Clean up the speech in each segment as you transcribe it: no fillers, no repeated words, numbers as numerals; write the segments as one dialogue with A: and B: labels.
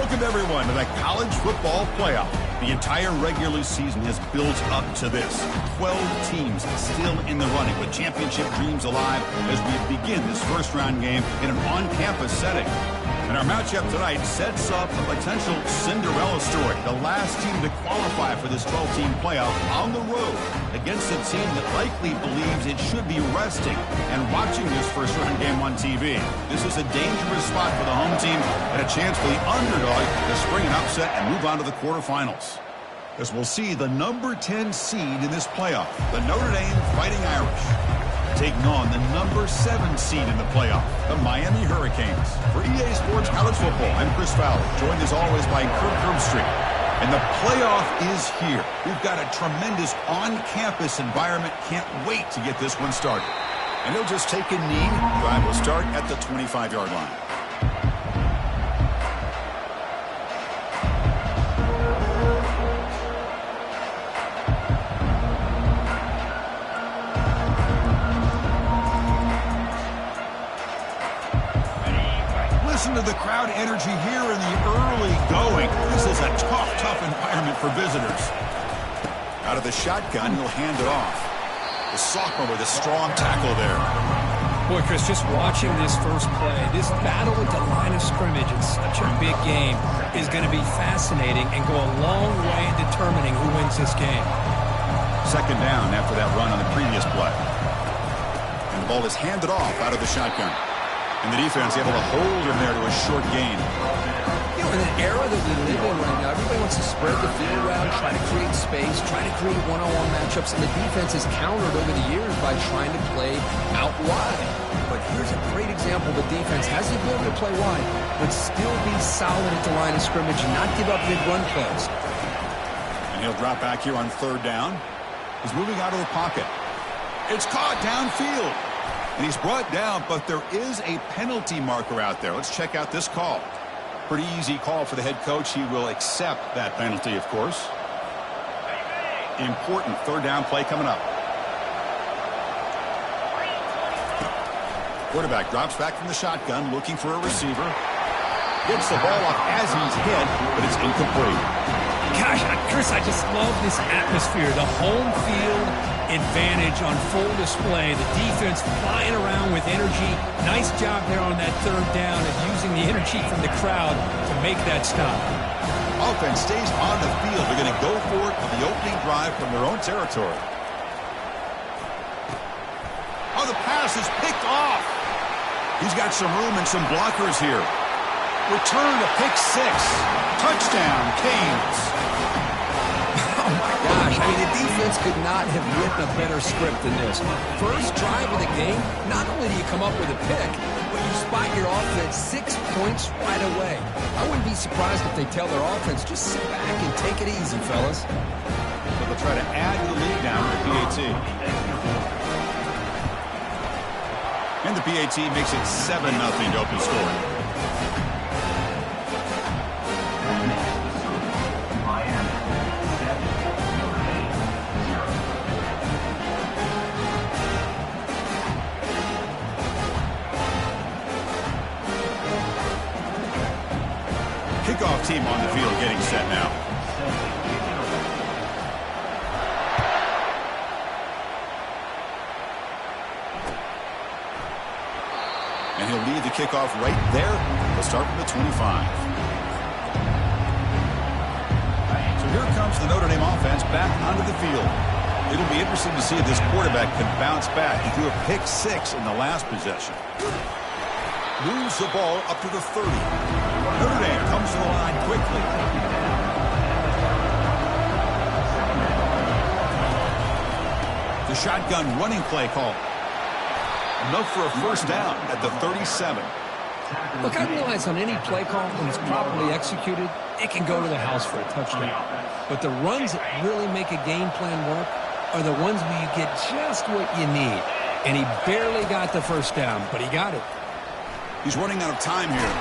A: Welcome, everyone, to the College Football Playoff. The entire regular season has built up to this. 12 teams still in the running with championship dreams alive as we begin this first-round game in an on-campus setting. And our matchup tonight sets up a potential Cinderella story. The last team to qualify for this 12-team playoff on the road against a team that likely believes it should be resting and watching this first-round game on TV. This is a dangerous spot for the home team and a chance for the underdog to spring an upset and move on to the quarterfinals. As we'll see the number 10 seed in this playoff, the Notre Dame Fighting Irish, taking on the number 7 seed in the playoff, the Miami Hurricanes. For EA Sports College Football, I'm Chris Fowler, joined as always by Kirk Herbstreit. And the playoff is here. We've got a tremendous on-campus environment. Can't wait to get this one started. And he'll just take a knee. Drive will start at the 25-yard line. Listen to the crowd energy here in the early going. This is a tough environment for visitors. Out of the shotgun, he'll hand it off. The sophomore with a strong tackle there.
B: Boy, Chris, just watching this first play, this battle at the line of scrimmage in such a big game is going to be fascinating and go a long way in determining who wins this game.
A: Second down after that run on the previous play. And the ball is handed off out of the shotgun. And the defense able to hold him there to a short gain.
C: You know, in an era that we live in right now, everybody wants to spread the field around, try to create space, try to create one-on-one matchups, and the defense has countered over the years by trying to play out wide. But here's a great example. The defense has the ability to play wide, but still be solid at the line of scrimmage and not give up big run plays.
A: And he'll drop back here on third down. He's moving out of the pocket. It's caught downfield. And he's brought down, but there is a penalty marker out there. Let's check out this call. Pretty easy call for the head coach. He will accept that penalty, of course. Important third down play coming up. Quarterback drops back from the shotgun, looking for a receiver. Gets the ball off as he's hit, but it's incomplete.
B: Gosh, Chris, I just love this atmosphere. The home field advantage on full display. The defense flying around with energy. Nice job there on that third down of using the energy from the crowd to make that stop.
A: Offense stays on the field. They're going to go for it on the opening drive from their own territory. Oh, the pass is picked off. He's got some room and some blockers here. Return to pick 6. Touchdown, Canes.
C: Oh, my gosh. I mean, the defense could not have written a better script than this. First drive of the game, not only do you come up with a pick, but you spot your offense 6 points right away. I wouldn't be surprised if they tell their offense, just sit back and take it easy, fellas.
A: So they'll try to add the lead down to the PAT. And the PAT makes it 7-0 to open score. Kickoff team on the field getting set now. And he'll lead the kickoff right there. He'll start from the 25. So here comes the Notre Dame offense back onto the field. It'll be interesting to see if this quarterback can bounce back. He threw a pick 6 in the last possession. Moves the ball up to the 30. Notre Dame comes to the line quickly. The shotgun running play call. Enough for a first down at the 37.
B: Look, I realize on any play call, when it's properly executed, it can go to the house for a touchdown. But the runs that really make a game plan work are the ones where you get just what you need. And he barely got the first down, but he got it.
A: He's running out of time here.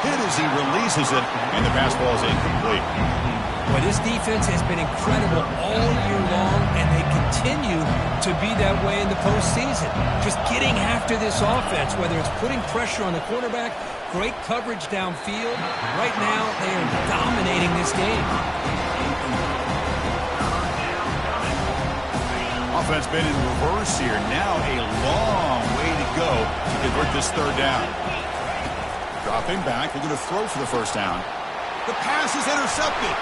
A: Hit as he releases it, and the pass ball is incomplete.
B: Well, this defense has been incredible all year long, and they continue to be that way in the postseason. Just getting after this offense, whether it's putting pressure on the quarterback Great coverage downfield. Right now, they are dominating this game.
A: Offense been in reverse here. Now a long way to go to convert this third down. Dropping back. They're going to throw for the first down. The pass is intercepted.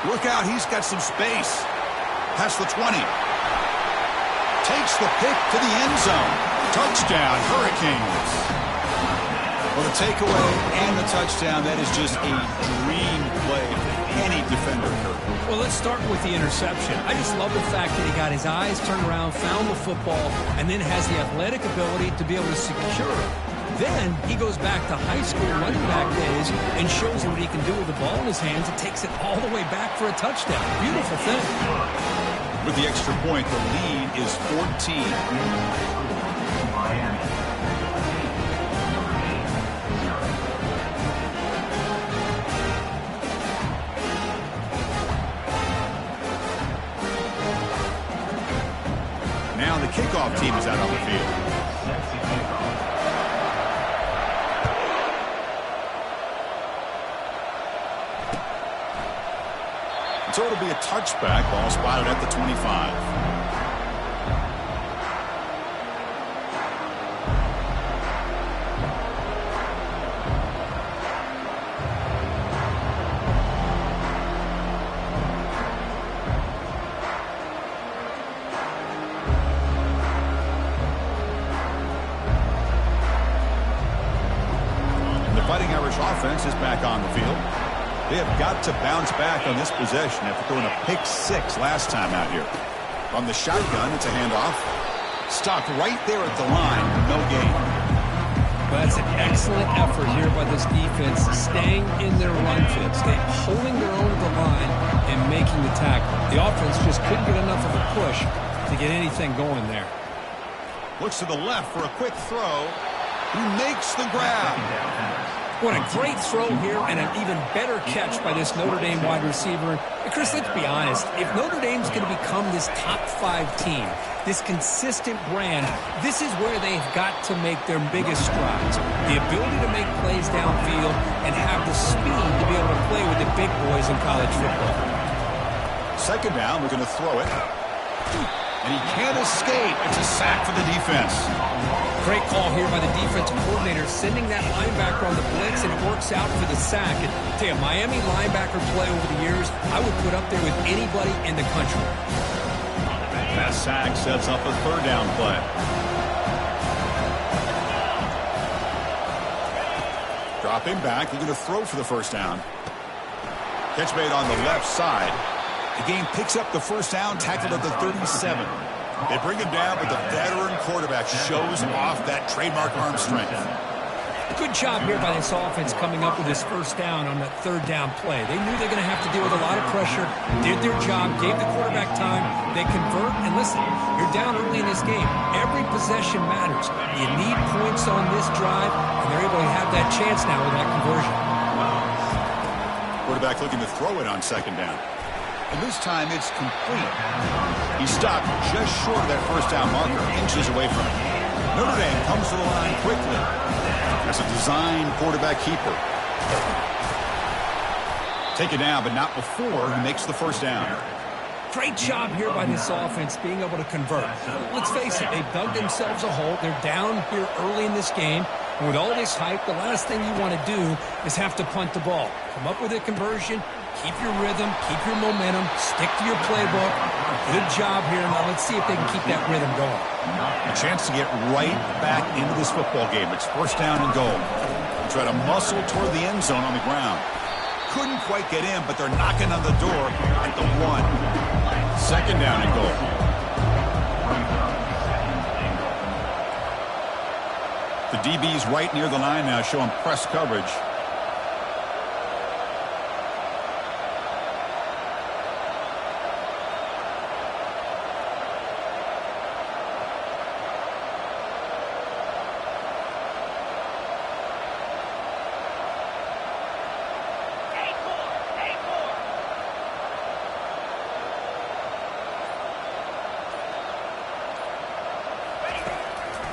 A: Look out. He's got some space. Past the 20. Takes the pick to the end zone. Touchdown, Hurricanes. Well, the takeaway and the touchdown, that is just a dream play for any defender.
B: Well, let's start with the interception. I just love the fact that he got his eyes turned around, found the football, and then has the athletic ability to be able to secure it. Then he goes back to high school running back days and shows you what he can do with the ball in his hands and takes it all the way back for a touchdown. Beautiful thing.
A: With the extra point, the lead is 14. Now the kickoff team is out on the field. So it'll be a touchback. Ball spotted at the 25. The Fighting Irish offense is back on the field. They have got to bounce back on this possession after throwing a pick six last time out here. From the shotgun, it's a handoff. Stopped right there at the line. No gain.
B: Well, that's an excellent effort here by this defense, staying in their run fit, holding their own at the line and making the tackle. The offense just couldn't get enough of a push to get anything going there.
A: Looks to the left for a quick throw. He makes the grab.
B: What a great throw here and an even better catch by this Notre Dame wide receiver. And Chris, let's be honest. If Notre Dame's going to become this top 5 team, this consistent brand, this is where they've got to make their biggest strides. The ability to make plays downfield and have the speed to be able to play with the big boys in college football.
A: Second down, we're going to throw it. And he can't escape. It's a sack for the defense.
B: Great call here by the defensive coordinator, sending that linebacker on the blitz, and it works out for the sack. And tell you, Miami linebacker play over the years, I would put up there with anybody in the country.
A: That sack sets up a third down play. Dropping back, they're going to throw for the first down. Catch made on the left side. The game picks up the first down, tackled at the 37. They bring him down, but the veteran quarterback shows off that trademark arm strength.
B: Good job here by this offense coming up with this first down on that third down play. They knew they were going to have to deal with a lot of pressure, did their job, gave the quarterback time. They convert, and listen, you're down early in this game. Every possession matters. You need points on this drive, and they're able to have that chance now with that conversion.
A: Quarterback looking to throw it on second down. And this time it's complete. He stopped just short of that first down marker, inches away from it. Notre Dame comes to the line quickly. That's a design quarterback keeper. Take it down, but not before he makes the first down.
B: Great job here by this offense being able to convert. Let's face it, they've dug themselves a hole. They're down here early in this game. And with all this hype, the last thing you want to do is have to punt the ball. Come up with a conversion, keep your rhythm, keep your momentum, stick to your playbook. Good job here. Now let's see if they can keep that rhythm going.
A: A chance to get right back into this football game. It's first down and goal. Try to muscle toward the end zone on the ground. Couldn't quite get in, but they're knocking on the door at the 1. Second down and goal. The DB's right near the line now, showing press coverage.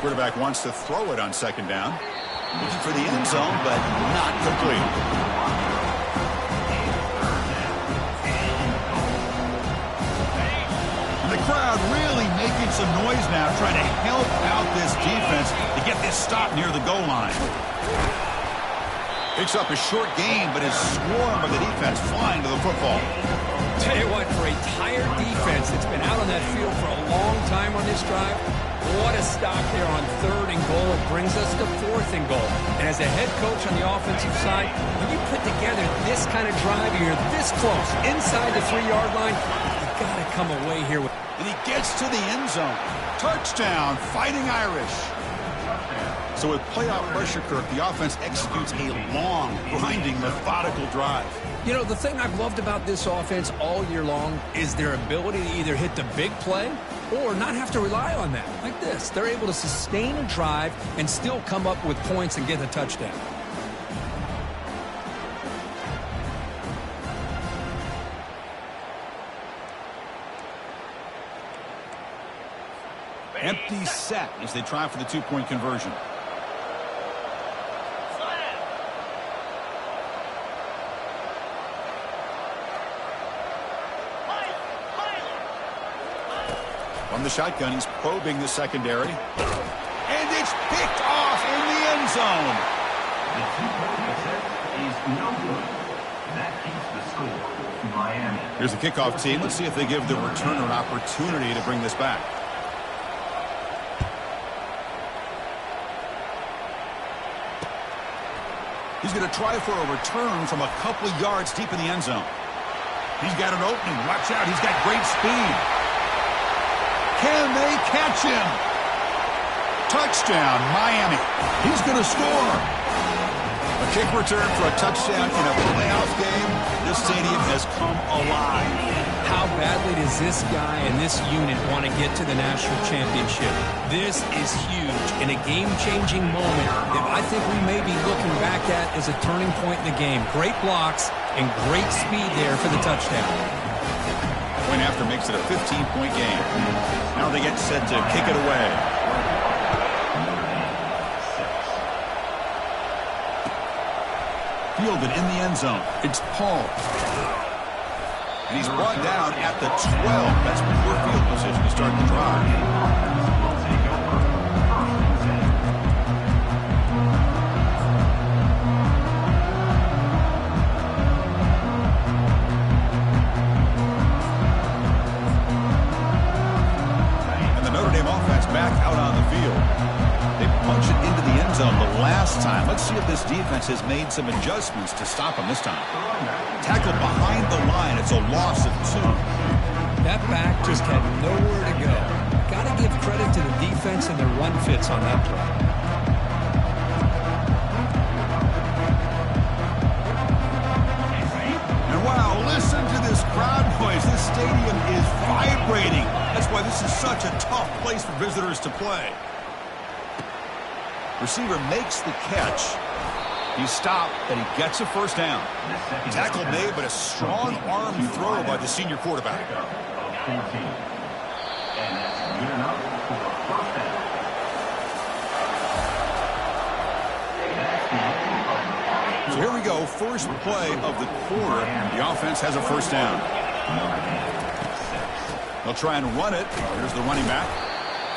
A: Quarterback wants to throw it on second down. Looking for the end zone, but not complete. The crowd really making some noise now, trying to help out this defense to get this stop near the goal line. Picks up a short gain, but is swarmed by the defense flying to the football.
B: Tell you what, for a tired defense that's been out on that field for a long time on this drive, what a stop there on 3rd and goal. It brings us to 4th and goal. And as a head coach on the offensive side, when you put together this kind of drive, you're this close, inside the 3-yard line, you've got to come away here with...
A: And he gets to the end zone. Touchdown, Fighting Irish. So with playoff pressure, Kirk, the offense executes a long, grinding, methodical drive.
B: You know, the thing I've loved about this offense all year long is their ability to either hit the big play or not have to rely on that. Like this, they're able to sustain a drive and still come up with points and get a touchdown.
A: Empty set as they try for the 2-point conversion. From the shotgun, he's probing the secondary. And it's picked off in the end zone.
D: The 2-point attempt is no good. That keeps the score Miami.
A: Here's the kickoff team. Let's see if they give the returner an opportunity to bring this back. He's going to try for a return from a couple of yards deep in the end zone. He's got an opening. Watch out. He's got great speed. Can they catch him? Touchdown, Miami. He's going to score. A kick return for a touchdown in a playoff game. This stadium has come alive.
B: How badly does this guy and this unit want to get to the national championship? This is huge and a game-changing moment that I think we may be looking back at as a turning point in the game. Great blocks and great speed there for the touchdown.
A: Point after makes it a 15-point game. Now they get set to kick it away. Fielded in the end zone. It's Paul. And he's brought down at the 12. That's poor field position to start the drive. Back out on the field. They punch it into the end zone the last time. Let's see if this defense has made some adjustments to stop him this time. Tackled behind the line. It's a loss of 2.
B: That back just had nowhere to go. Got to give credit to the defense and their run fits on that play.
A: And wow, listen to this crowd noise. This stadium is vibrating. That's why this is such a tough place for visitors to play. Receiver makes the catch. He stopped, and he gets a first down. Tackle made, but a strong arm throw by the senior quarterback. So here we go, first play of the quarter. The offense has a first down. They'll try and run it. Here's the running back.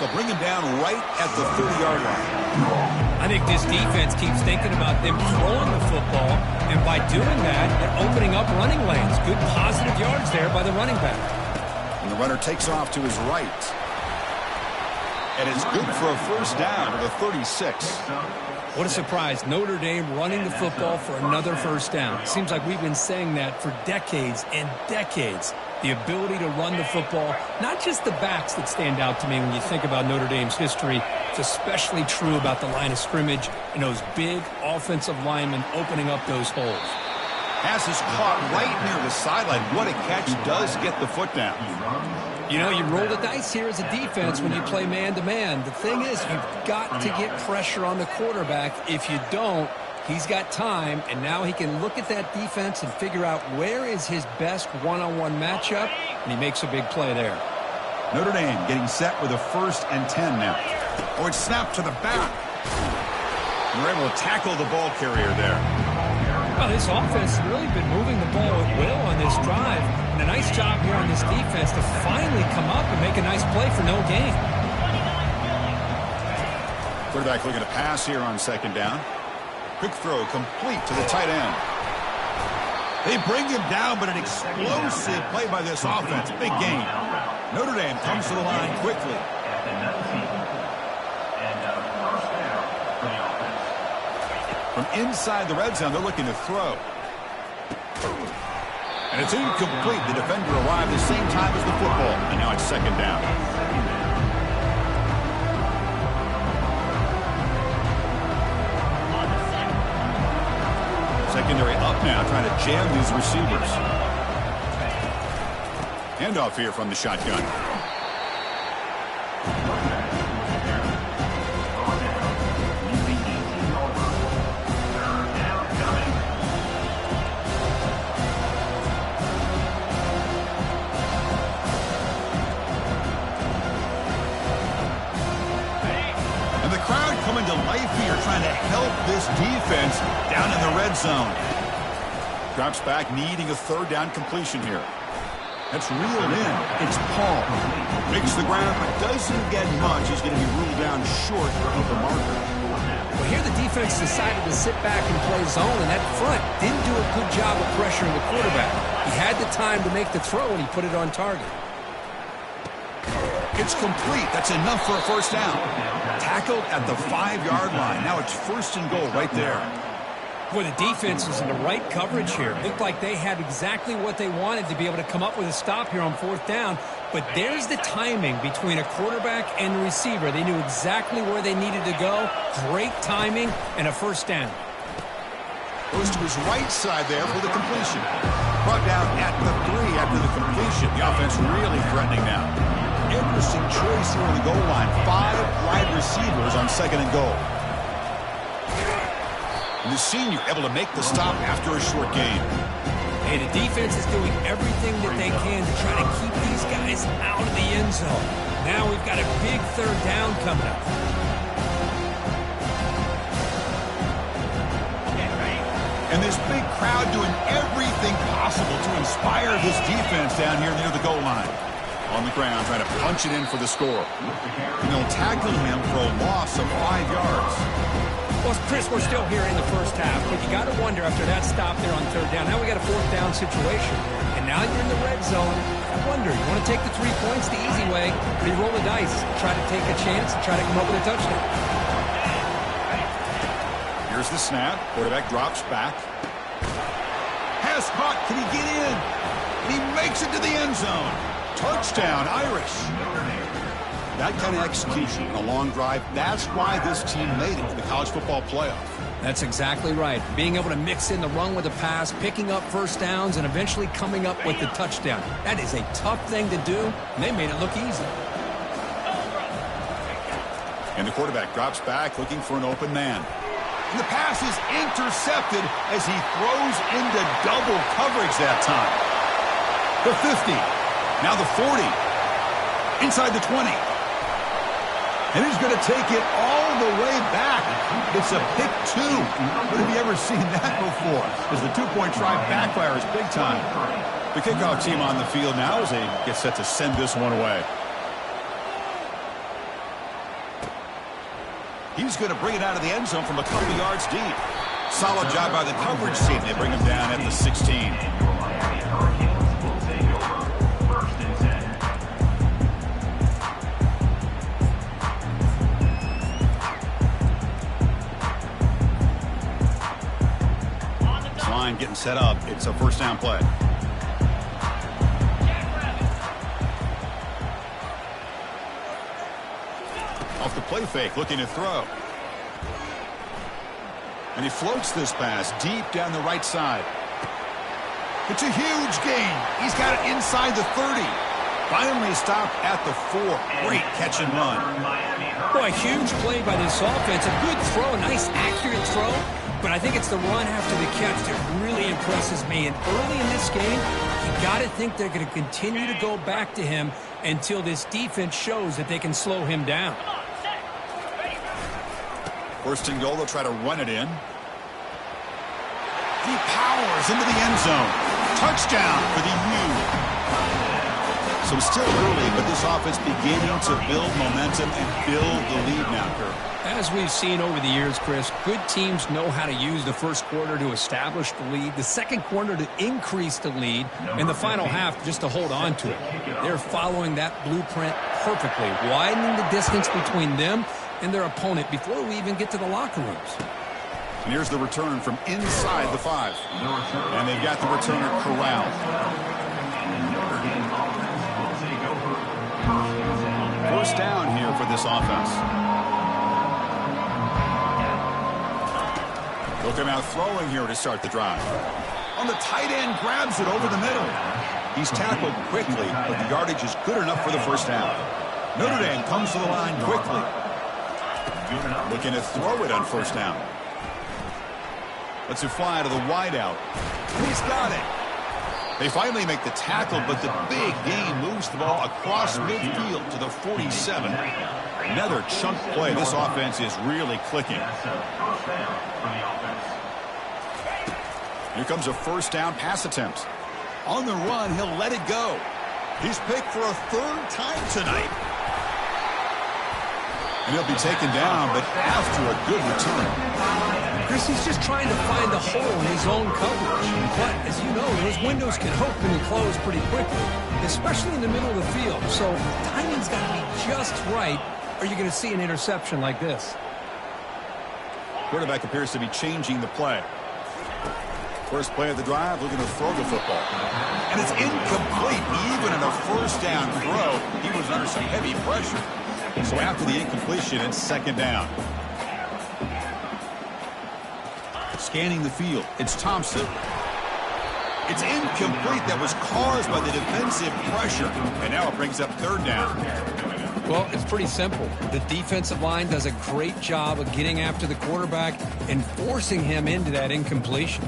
A: They'll bring him down right at the 30-yard line.
B: I think this defense keeps thinking about them throwing the football, and by doing that, they're opening up running lanes. Good positive yards there by the running back.
A: And the runner takes off to his right. And it's good for a first down at the 36.
B: What a surprise. Notre Dame running the football for another first down. It seems like we've been saying that for decades and decades. The ability to run the football, not just the backs that stand out to me when you think about Notre Dame's history. It's especially true about the line of scrimmage and those big offensive linemen opening up those holes.
A: Pass is caught right near the sideline. What a catch does get the foot down.
B: You know, you roll the dice here as a defense when you play man-to-man. The thing is, you've got to get pressure on the quarterback. If you don't, he's got time, and now he can look at that defense and figure out where is his best one-on-one matchup, and he makes a big play there.
A: Notre Dame getting set with a 1st and 10 now. Oh, it's snapped to the back. They're able to tackle the ball carrier there.
B: Well, this offense has really been moving the ball at will on this drive. And a nice job here on this defense to finally come up and make a nice play for no gain.
A: Quarterback looking to pass here on second down. Quick throw complete to the tight end. They bring him down, but an explosive play by this offense. Big gain. Notre Dame comes to the line quickly. From inside the red zone, they're looking to throw. And it's incomplete. The defender arrived the same time as the football. And now it's second down. Secondary up now, trying to jam these receivers. Handoff here from the shotgun. And the crowd coming to life here, trying to help this defense down in the red zone. Drops back, needing a third down completion here. That's reeled in. It's Paul. Makes the ground, but doesn't get much. He's going to be ruled down short of the marker.
B: Well, here the defense decided to sit back and play zone, and that front didn't do a good job of pressuring the quarterback. He had the time to make the throw, and he put it on target.
A: It's complete. That's enough for a first down. Tackled at the 5-yard line. Now it's first and goal right there.
B: Boy, the defense was in the right coverage here. Looked like they had exactly what they wanted to be able to come up with a stop here on fourth down. But there's the timing between a quarterback and the receiver. They knew exactly where they needed to go. Great timing and a first down.
A: Goes to his right side there for the completion. Brought down at the 3 after the completion. The offense really threatening now. Interesting choice here on the goal line. 5 wide receivers on second and goal. And the senior able to make the stop after a short gain.
B: Hey, the defense is doing everything that they can to try to keep these guys out of the end zone. Now we've got a big third down coming up.
A: And this big crowd doing everything possible to inspire this defense down here near the goal line. On the ground, trying to punch it in for the score. And they'll tackle him for a loss of 5 yards.
B: Well, Chris, we're still here in the first half, but you got to wonder after that stop there on third down. Now we got a fourth down situation, and now you're in the red zone. I wonder, you want to take the 3 points the easy way, or you roll the dice, try to take a chance, and try to come up with a touchdown.
A: Here's the snap. Quarterback drops back. Has caught. Can he get in? And he makes it to the end zone. Touchdown, Irish. That kind of execution on a long drive, that's why this team made it to the college football playoff.
B: That's exactly right. Being able to mix in the run with the pass, picking up first downs, and eventually coming up with the touchdown. That is a tough thing to do, and they made it look easy.
A: And the quarterback drops back, looking for an open man. And the pass is intercepted as he throws into double coverage that time. The 50, now the 40, inside the 20. And he's going to take it all the way back. It's a pick 2. But have you ever seen that before? As the 2-point try backfires big time. The kickoff team on the field now as they get set to send this one away. He's going to bring it out of the end zone from a couple yards deep. Solid job by the coverage team. They bring him down at the 16. Getting set up. It's a first down play. Off the play fake, looking to throw. And he floats this pass deep down the right side. It's a huge gain. He's got it inside the 30. Finally stopped at the 4. Great catch and run.
B: Boy, a huge play by this offense. A good throw, a nice accurate throw. But I think it's the run after the catch that really impresses me. And early in this game, you got to think they're going to continue to go back to him until this defense shows that they can slow him down.
A: First and goal, they'll try to run it in. He powers into the end zone. Touchdown for the U. So still early, but this offense beginning to build momentum and build the lead now, Kirk.
B: As we've seen over the years, Chris, good teams know how to use the first quarter to establish the lead, the second quarter to increase the lead, and the final half just to hold on to it. They're following that blueprint perfectly, widening the distance between them and their opponent before we even get to the locker rooms.
A: And here's the return from inside the 5. And they've got the returner corralled. First down here for this offense. Looking out throwing here to start the drive. On the tight end, grabs it over the middle. He's tackled quickly, but the yardage is good enough for the first down. Notre Dame comes to the line quickly. Looking to throw it on first down. Lets it fly to the wideout. He's got it. They finally make the tackle, but the big gain moves the ball across midfield to the 47. Another chunk play. This offense is really clicking. Here comes a first down pass attempt. On the run, he'll let it go. He's picked for a third time tonight. And he'll be taken down, but after a good return.
B: Chris, he's just trying to find a hole in his own coverage. But, as you know, those windows can open and close pretty quickly, especially in the middle of the field. So timing's got to be just right, or you're going to see an interception like this.
A: Quarterback appears to be changing the play. First play of the drive, looking to throw the football. And it's incomplete. Even in a first down throw, he was under some heavy pressure. So after the incompletion, it's second down. Scanning the field, it's Thompson. It's incomplete. That was caused by the defensive pressure. And now it brings up third down.
B: Well, it's pretty simple. The defensive line does a great job of getting after the quarterback and forcing him into that incompletion.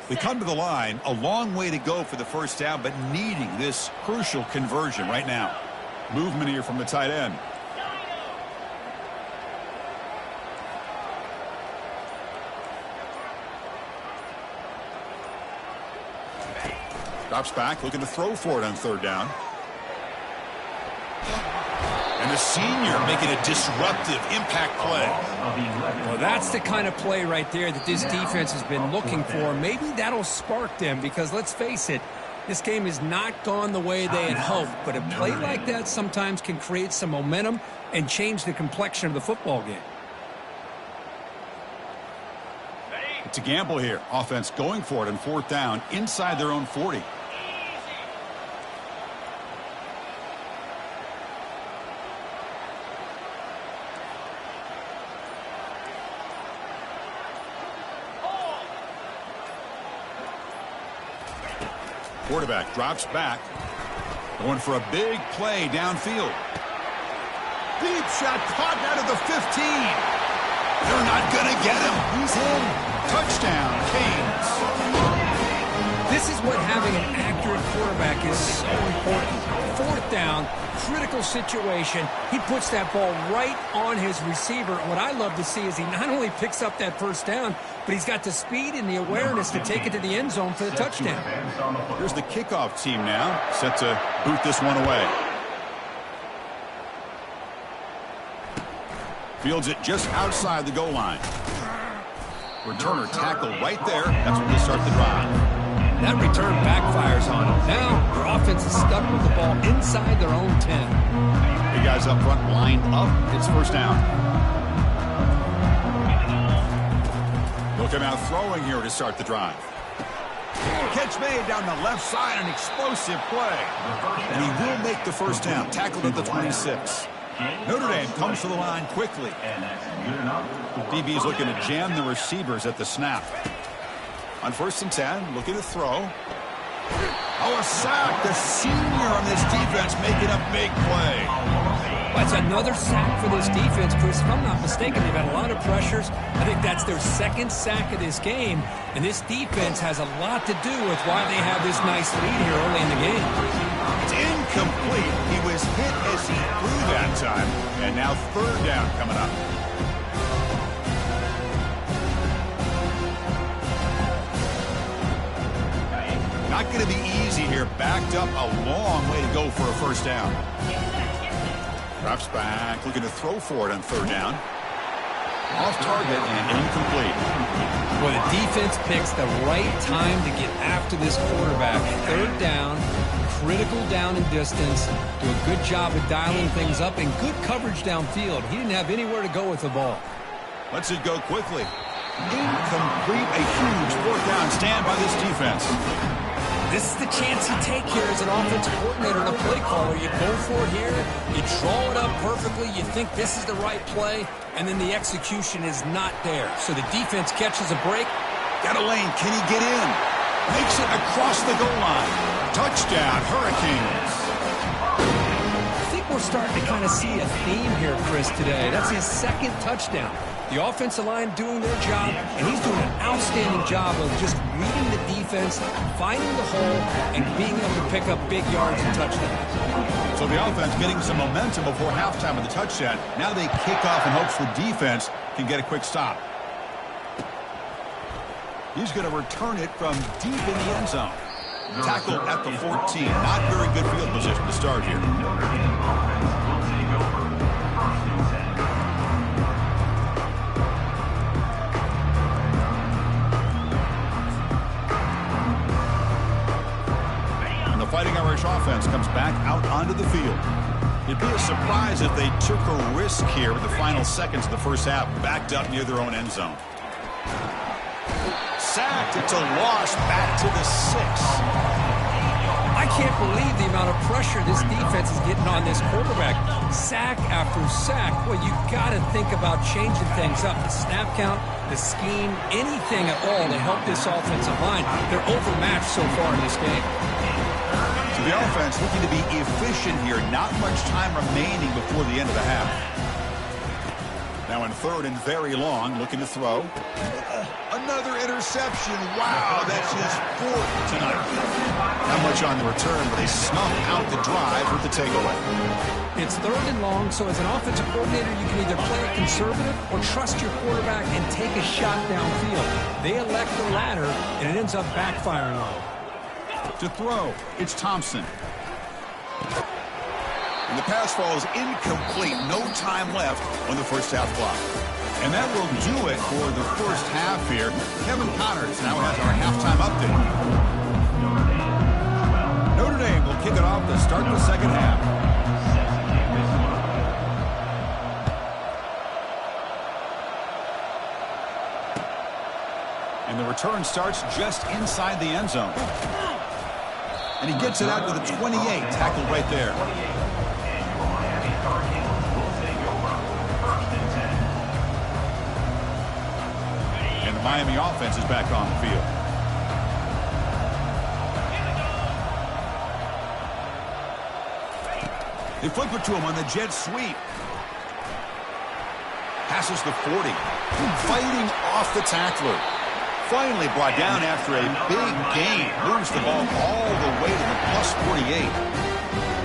A: We come to the line, a long way to go for the first down, but needing this crucial conversion right now. Movement here from the tight end. Drops back, looking to throw for it on third down. And the senior making a disruptive impact play.
B: Well, that's the kind of play right there that this defense has been looking for. Maybe that'll spark them because, let's face it, this game has not gone the way they had hoped. But a play like that sometimes can create some momentum and change the complexion of the football game.
A: It's a gamble here. Offense going for it on fourth down inside their own 40. Quarterback drops back. Going for a big play downfield. Deep shot caught out of the 15. They're not going to get him. He's in. Touchdown, Canes.
B: This is what having an accurate quarterback is so important. Fourth down, critical situation. He puts that ball right on his receiver. What I love to see is he not only picks up that first down, but he's got the speed and the awareness to take it to the end zone for the touchdown.
A: Here's the kickoff team now, set to boot this one away. Fields it just outside the goal line. Returner tackle right there. That's when they start the drive.
B: That return backfires on them. Now their offense is stuck with the ball inside their own 10.
A: Big guys up front lined up. It's first down. Looking out throwing here to start the drive. Catch made down the left side, an explosive play. And he will make the first down. Tackled at the 26. Notre Dame comes to the line quickly. DB's looking to jam the receivers at the snap. On first and 10, looking to throw. Oh, a sack. The senior on this defense making a big play.
B: Well, it's another sack for this defense, Chris. If I'm not mistaken, they've had a lot of pressures. I think that's their second sack of this game, and this defense has a lot to do with why they have this nice lead here early in the game.
A: It's incomplete. He was hit as he threw that time, and now third down coming up. Not going to be easy here. Backed up a long way to go for a first down. Drops back, looking to throw for it on third down. Off target and incomplete.
B: Well, the defense picks the right time to get after this quarterback. Third down, critical down and distance. Do a good job of dialing things up and good coverage downfield. He didn't have anywhere to go with the ball.
A: Lets it go quickly. Incomplete. A huge fourth down stand by this defense.
B: This is the chance you take here as an offensive coordinator and a play caller. You go for it here, you draw it up perfectly, you think this is the right play, and then the execution is not there. So the defense catches a break.
A: Got a lane. Can he get in? Makes it across the goal line. Touchdown, Hurricanes.
B: I think we're starting to kind of see a theme here, Chris, today. That's his second touchdown. The offensive line doing their job, and he's doing an outstanding job of just reading the defense, finding the hole, and being able to pick up big yards and touchdowns.
A: So the offense getting some momentum before halftime of the touchdown. Now they kick off in hopes the defense can get a quick stop. He's going to return it from deep in the end zone. Tackled at the 14. Not very good field position to start here. Fighting Irish offense comes back out onto the field. It'd be a surprise if they took a risk here with the final seconds of the first half, backed up near their own end zone. Sacked. It's a loss back to the 6.
B: I can't believe the amount of pressure this defense is getting on this quarterback. Sack after sack. Well, you got to think about changing things up. The snap count, the scheme, anything at all to help this offensive line. They're overmatched so far in this game.
A: So the offense looking to be efficient here. Not much time remaining before the end of the half. Now in third and very long, looking to throw. Another interception. Wow, that's his fourth tonight. Not much on the return, but they snuff out the drive with the takeaway.
B: It's third and long, so as an offensive coordinator, you can either play it conservative or trust your quarterback and take a shot downfield. They elect the latter, and it ends up backfiring on them.
A: To throw, it's Thompson. And the pass falls incomplete. No time left on the first half clock. And that will do it for the first half here. Kevin Connors now has our halftime update. Notre Dame will kick it off to start the second half. And the return starts just inside the end zone. And he gets it out to the 28, tackled right there. And the Miami offense is back on the field. They flip it to him on the jet sweep. Passes the 40. Fighting off the tackler. Finally brought down after a big gain. Moves the ball all the way to the plus 48.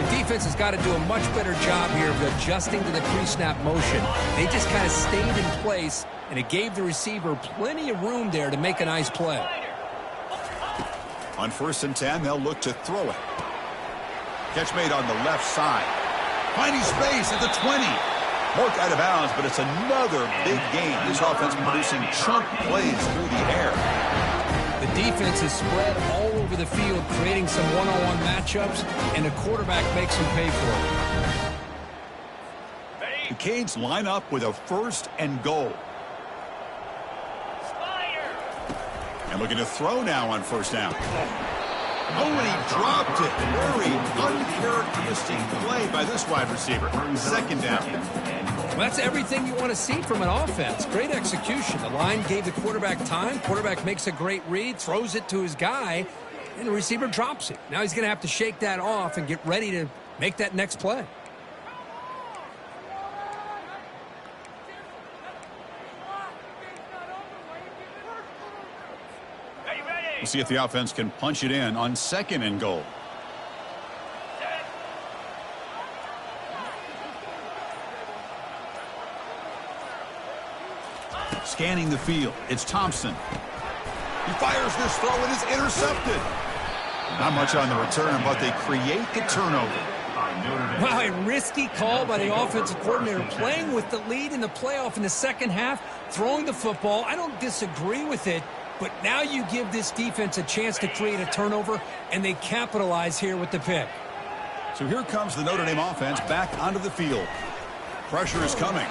B: The defense has got to do a much better job here of adjusting to the pre-snap motion. They just kind of stayed in place, and it gave the receiver plenty of room there to make a nice play.
A: On 1st and 10, they'll look to throw it. Catch made on the left side. Finding space at the 20. Marked out of bounds, but it's another big game. This offense producing chunk plays through the air.
B: The defense is spread all over the field, creating some one-on-one matchups, and the quarterback makes them pay for it.
A: The Canes line up with a 1st and goal. And looking to throw now on 1st down. Oh, and he dropped it. Very uncharacteristic play by this wide receiver. 2nd down.
B: Well, that's everything you want to see from an offense. Great execution. The line gave the quarterback time. Quarterback makes a great read, throws it to his guy, and the receiver drops it. Now he's going to have to shake that off and get ready to make that next play.
A: We'll see if the offense can punch it in on 2nd and goal. Scanning the field. It's Thompson. He fires this throw and is intercepted. Not much on the return, but they create the turnover.
B: Wow, a risky call by the offensive coordinator, playing with the lead in the playoff in the second half, throwing the football. I don't disagree with it, but now you give this defense a chance to create a turnover, and they capitalize here with the pick.
A: So here comes the Notre Dame offense back onto the field. Pressure is coming.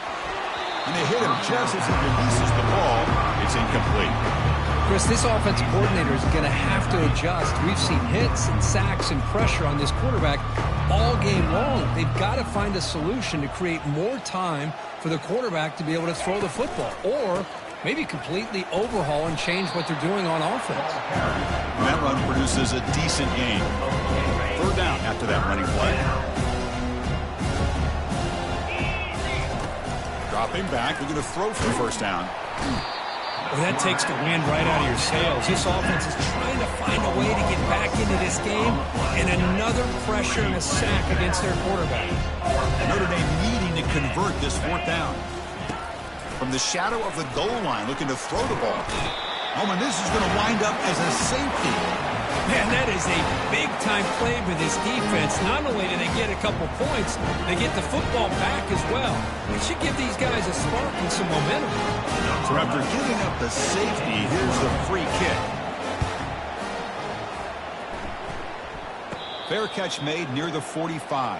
A: And they hit him just as he releases the ball. It's incomplete.
B: Chris, this offensive coordinator is going to have to adjust. We've seen hits and sacks and pressure on this quarterback all game long. They've got to find a solution to create more time for the quarterback to be able to throw the football, or maybe completely overhaul and change what they're doing on offense.
A: That run produces a decent gain. 3rd down after that running play. Dropping back, they're going to throw for the 1st down.
B: Well, that takes the wind right out of your sails. This offense is trying to find a way to get back into this game, and another pressure and a sack against their quarterback.
A: Notre Dame needing to convert this 4th down. From the shadow of the goal line, looking to throw the ball. Oh, and this is going to wind up as a safety.
B: Man, that is a big-time play for this defense. Not only do they get a couple points, they get the football back as well. It should give these guys a spark and some momentum.
A: So after giving up the safety, here's the free kick. Fair catch made near the 45.